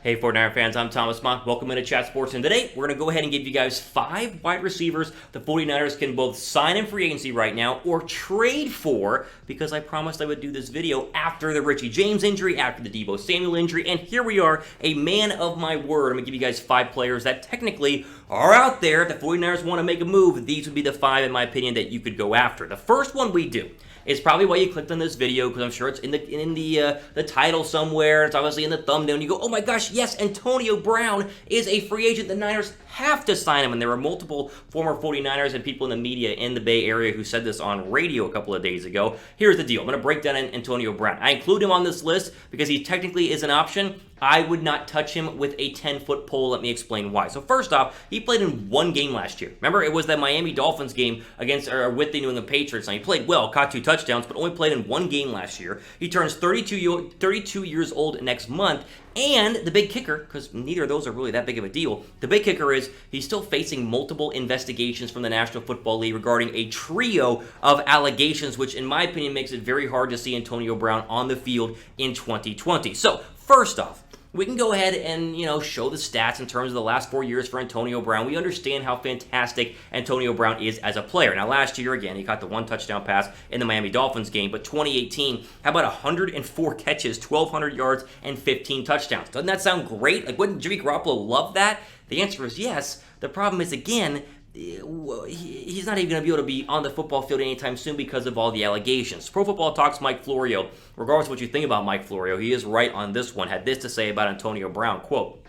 Hey 49er fans, I'm Thomas Mock. Welcome into Chat Sports, and today we're going to go ahead and give you guys 5 wide receivers the 49ers can both sign in free agency right now or trade for, because I promised I would do this video after the Richie James injury, after the Deebo Samuel injury, and here we are, a man of my word. I'm going to give you guys 5 players that technically are out there. If the 49ers want to make a move, these would be the 5, in my opinion, that you could go after. The first one we do is probably why you clicked on this video, because I'm sure it's in the title somewhere. It's obviously in the thumbnail, and you go, oh my gosh, yes, Antonio Brown is a free agent. The Niners have to sign him, and there were multiple former 49ers and people in the media in the Bay Area who said this on radio a couple of days ago. Here's the deal. I'm going to break down Antonio Brown. I include him on this list because he technically is an option. I would not touch him with a 10-foot pole. Let me explain why. So first off, he played in 1 game last year. Remember, it was that Miami Dolphins game with the New England Patriots. Now, he played well, caught 2 touchdowns, but only played in 1 game last year. He turns 32 years old next month. And the big kicker, because neither of those are really that big of a deal, the big kicker is he's still facing multiple investigations from the National Football League regarding a trio of allegations, which in my opinion makes it very hard to see Antonio Brown on the field in 2020. So first off, we can go ahead and, show the stats in terms of the last 4 years for Antonio Brown. We understand how fantastic Antonio Brown is as a player. Now, last year, again, he caught the 1 touchdown pass in the Miami Dolphins game, but 2018, how about 104 catches, 1,200 yards, and 15 touchdowns? Doesn't that sound great? Like, wouldn't Jimmy Garoppolo love that? The answer is yes. The problem is, again, he's not even going to be able to be on the football field anytime soon because of all the allegations. Pro Football Talks Mike Florio, regardless of what you think about Mike Florio, he is right on this one, had this to say about Antonio Brown, quote,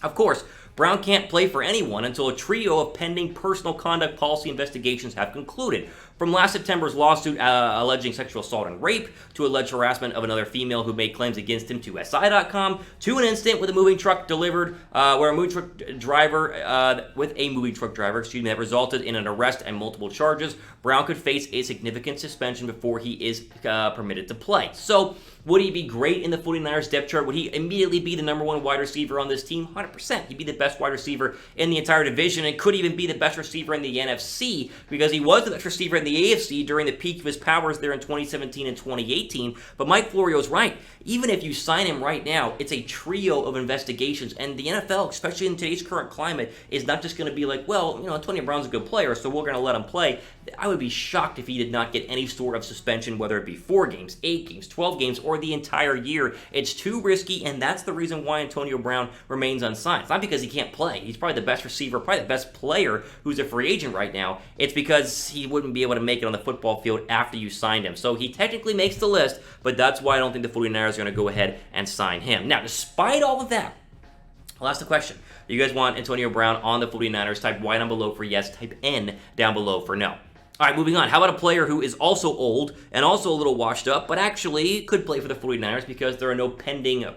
"Of course, Brown can't play for anyone until a trio of pending personal conduct policy investigations have concluded. From last September's lawsuit alleging sexual assault and rape, to alleged harassment of another female who made claims against him to SI.com, to an incident with a moving truck delivered, where a moving truck driver, that resulted in an arrest and multiple charges, Brown could face a significant suspension before he is permitted to play." So, would he be great in the 49ers depth chart? Would he immediately be the number 1 wide receiver on this team? 100%. He'd be the best wide receiver in the entire division, and could even be the best receiver in the NFC, because he was the best receiver in the AFC during the peak of his powers there in 2017 and 2018. But Mike Florio's right. Even if you sign him right now, it's a trio of investigations, and the NFL, especially in today's current climate, is not just going to be like, well, Antonio Brown's a good player, so we're going to let him play. I would be shocked if he did not get any sort of suspension, whether it be 4 games, 8 games, 12 games, or the entire year. It's too risky, and that's the reason why Antonio Brown remains unsigned. It's not because he can't play. He's probably the best receiver, probably the best player who's a free agent right now. It's because he wouldn't be able to make it on the football field after you signed him. So he technically makes the list, but that's why I don't think the 49ers are going to go ahead and sign him. Now, despite all of that, I'll ask the question. Do you guys want Antonio Brown on the 49ers? Type Y down below for yes, type N down below for no. All right, moving on. How about a player who is also old and also a little washed up, but actually could play for the 49ers because there are no pending, as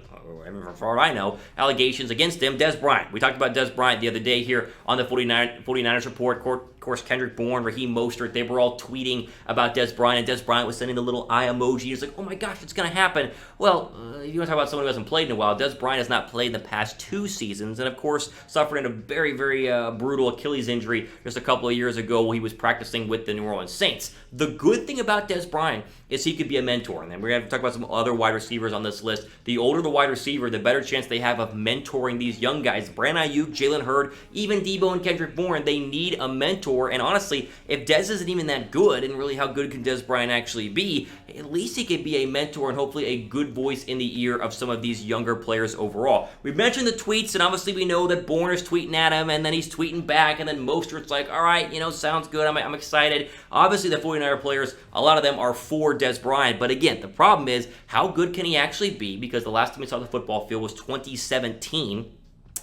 far as I know, allegations against him? Dez Bryant. We talked about Dez Bryant the other day here on the 49ers Report. Of course, Kendrick Bourne, Raheem Mostert, they were all tweeting about Dez Bryant, and Dez Bryant was sending the little eye emoji. He's like, oh my gosh, it's going to happen. Well, you want to talk about someone who hasn't played in a while. Dez Bryant has not played in the past 2 seasons, and of course, suffered in a very, very brutal Achilles injury just a couple of years ago while he was practicing with the New Orleans Saints. The good thing about Dez Bryant is he could be a mentor, and then we're going to talk about some other wide receivers on this list. The older the wide receiver, the better chance they have of mentoring these young guys. Brandon Ayuk, Jalen Hurd, even Deebo and Kendrick Bourne, they need a mentor. And honestly, if Dez isn't even that good, and really how good can Dez Bryant actually be, at least he could be a mentor and hopefully a good voice in the ear of some of these younger players overall. We've mentioned the tweets, and obviously we know that Bourne is tweeting at him, and then he's tweeting back, and then Mostert's like, all right, sounds good, I'm excited. Obviously, the 49er players, a lot of them are for Dez Bryant, but again, the problem is, how good can he actually be? Because the last time we saw the football field was 2017.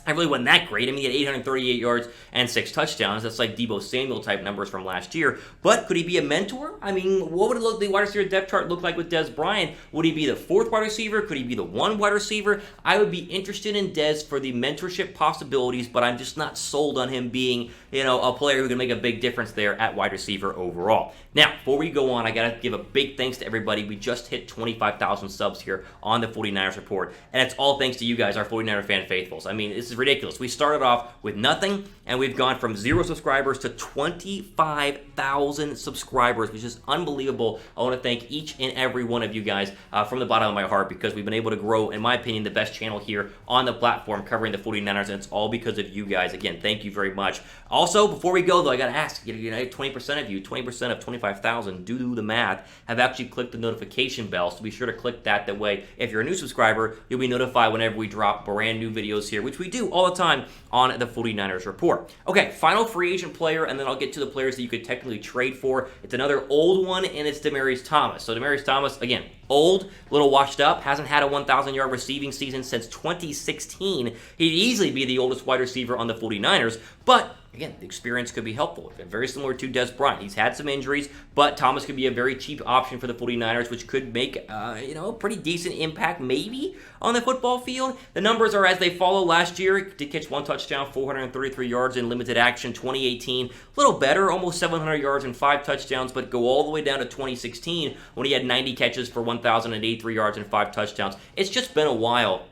I really wasn't that great. I mean, he had 838 yards and 6 touchdowns. That's like Deebo Samuel type numbers from last year. But could he be a mentor? I mean, what would the wide receiver depth chart look like with Dez Bryant? Would he be the 4th wide receiver? Could he be the 1 wide receiver? I would be interested in Dez for the mentorship possibilities, but I'm just not sold on him being, a player who can make a big difference there at wide receiver overall. Now, before we go on, I got to give a big thanks to everybody. We just hit 25,000 subs here on the 49ers Report, and it's all thanks to you guys, our 49er fan faithfuls. I mean, this is ridiculous. We started off with nothing, and we've gone from 0 subscribers to 25,000 subscribers, which is unbelievable. I want to thank each and every one of you guys from the bottom of my heart, because we've been able to grow, in my opinion, the best channel here on the platform covering the 49ers, and it's all because of you guys. Again, thank you very much. Also, before we go, though, I got to ask, 20% of you, 20% of 25,000, do the math, have actually clicked the notification bell, so be sure to click that. That way, if you're a new subscriber, you'll be notified whenever we drop brand new videos here, which we do all the time on the 49ers Report. Okay, final free agent player, and then I'll get to the players that you could technically trade for. It's another old one, and it's Demaryius Thomas. So Demaryius Thomas, again, old, little washed up, hasn't had a 1,000-yard receiving season since 2016. He'd easily be the oldest wide receiver on the 49ers, but again, the experience could be helpful. Very similar to Dez Bryant. He's had some injuries, but Thomas could be a very cheap option for the 49ers, which could make, a pretty decent impact maybe on the football field. The numbers are as they follow. Last year, he did catch 1 touchdown, 433 yards in limited action. 2018, a little better, almost 700 yards and 5 touchdowns, but go all the way down to 2016 when he had 90 catches for 1,083 yards and 5 touchdowns. It's just been a while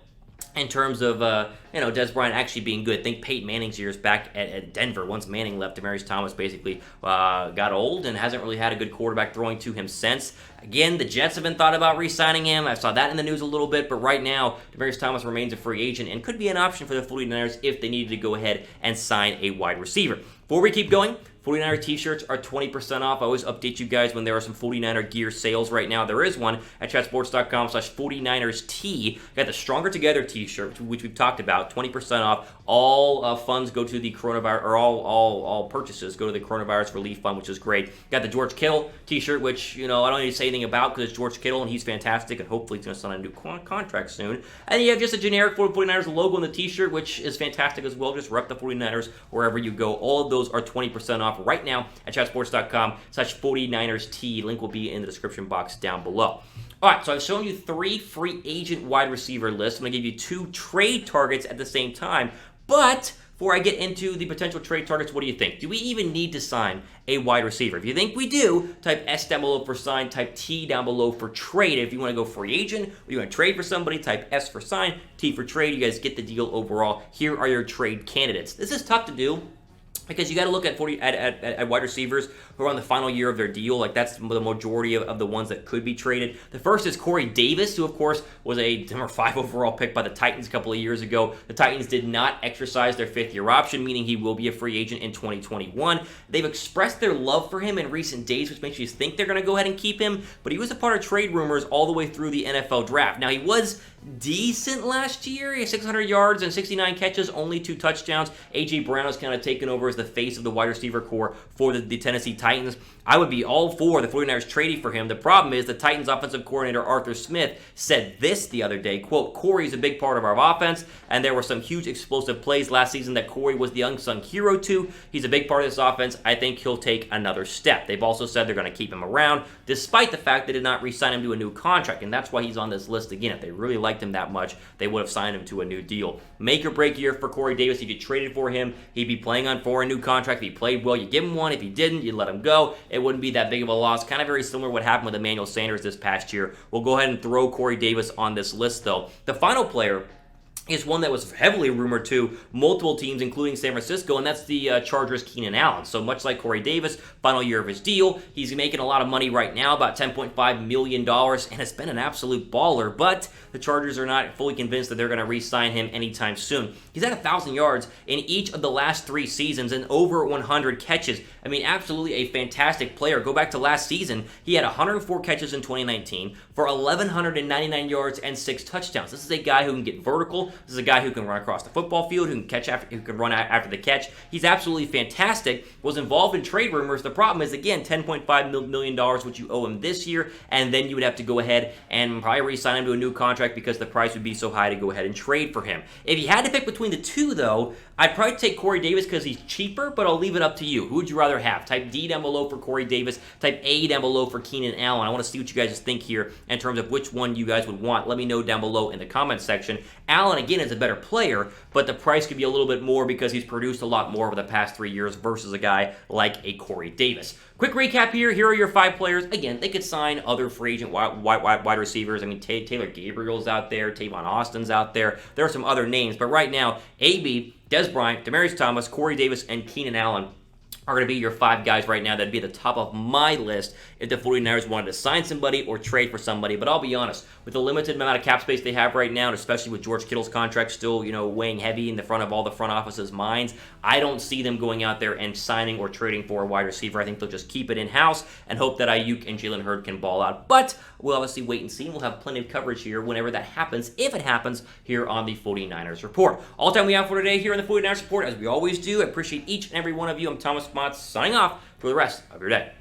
in terms of, Dez Bryant actually being good. Think Peyton Manning's years back at Denver. Once Manning left, Demaryius Thomas basically got old and hasn't really had a good quarterback throwing to him since. Again, the Jets have been thought about re-signing him. I saw that in the news a little bit, but right now, Demaryius Thomas remains a free agent and could be an option for the 49ers if they needed to go ahead and sign a wide receiver. Before we keep going, 49er t-shirts are 20% off. I always update you guys when there are some 49er gear sales right now. There is one at chatsports.com/49erst. Got the Stronger Together t-shirt, which we've talked about, 20% off. All funds go to the coronavirus, or all purchases go to the coronavirus relief fund, which is great. Got the George Kittle t-shirt, which, I don't need to say anything about because it's George Kittle and he's fantastic, and hopefully he's going to sign a new contract soon. And you have just a generic 49ers logo on the t-shirt, which is fantastic as well. Just rep the 49ers wherever you go. All of those are 20% off right now at chatsports.com/49erst. Link will be in the description box down below. All right, so I've shown you 3 free agent wide receiver lists. I'm going to give you 2 trade targets at the same time. But before I get into the potential trade targets, what do you think? Do we even need to sign a wide receiver? If you think we do, type S down below for sign, type T down below for trade. If you want to go free agent, or you want to trade for somebody, type S for sign, T for trade. You guys get the deal overall. Here are your trade candidates. This is tough to do, because you got to look at wide receivers who are on the final year of their deal. Like, that's the majority of the ones that could be traded. The first is Corey Davis, who, of course, was a number 5 overall pick by the Titans a couple of years ago. The Titans did not exercise their 5th-year option, meaning he will be a free agent in 2021. They've expressed their love for him in recent days, which makes you think they're going to go ahead and keep him. But he was a part of trade rumors all the way through the NFL draft. Now, he was decent last year. He had 600 yards and 69 catches, only 2 touchdowns. A.J. Brown has kind of taken over as the face of the wide receiver core for the Tennessee Titans. I would be all for the 49ers trading for him. The problem is the Titans offensive coordinator Arthur Smith said this the other day, quote, "Corey is a big part of our offense, and there were some huge explosive plays last season that Corey was the unsung hero to. He's a big part of this offense. I think he'll take another step." They've also said they're going to keep him around, despite the fact they did not re-sign him to a new contract, and that's why he's on this list again. If they really liked him that much, they would have signed him to a new deal. Make or break year for Corey Davis. If you traded for him, he'd be playing on for a new contract. If he played well, you give him one. If he didn't, you let him go. It wouldn't be that big of a loss. Kind of very similar to what happened with Emmanuel Sanders this past year. We'll go ahead and throw Corey Davis on this list, though. The final player is one that was heavily rumored to multiple teams, including San Francisco, and that's the Chargers' Keenan Allen. So much like Corey Davis, final year of his deal, he's making a lot of money right now, about $10.5 million, and it's been an absolute baller, but the Chargers are not fully convinced that they're going to re-sign him anytime soon. He's had 1,000 yards in each of the last 3 seasons and over 100 catches. I mean, absolutely a fantastic player. Go back to last season, he had 104 catches in 2019 for 1,199 yards and 6 touchdowns. This is a guy who can get vertical. This is a guy who can run across the football field, who can run after the catch. He's absolutely fantastic. Was involved in trade rumors. The problem is, again, $10.5 million, which you owe him this year, and then you would have to go ahead and probably re-sign him to a new contract because the price would be so high to go ahead and trade for him. If you had to pick between the two, though, I'd probably take Corey Davis because he's cheaper, but I'll leave it up to you. Who would you rather have? Type D down below for Corey Davis. Type A down below for Keenan Allen. I want to see what you guys think here in terms of which one you guys would want. Let me know down below in the comments section. Allen, again, is a better player, but the price could be a little bit more because he's produced a lot more over the past 3 years versus a guy like a Corey Davis. Quick recap here. Here are your 5 players. Again, they could sign other free agent wide receivers. I mean, Taylor Gabriel's out there. Tavon Austin's out there. There are some other names, but right now, AB, Dez Bryant, Demaryius Thomas, Corey Davis, and Keenan Allen are going to be your 5 guys right now. That'd be at the top of my list if the 49ers wanted to sign somebody or trade for somebody. But I'll be honest, with the limited amount of cap space they have right now, and especially with George Kittle's contract still, weighing heavy in the front of all the front office's minds, I don't see them going out there and signing or trading for a wide receiver. I think they'll just keep it in-house and hope that Ayuk and Jalen Hurd can ball out. But we'll obviously wait and see. We'll have plenty of coverage here whenever that happens, if it happens, here on the 49ers Report. All the time we have for today here in the 49ers Report, as we always do. I appreciate each and every one of you. I'm Thomas Motz, signing off for the rest of your day.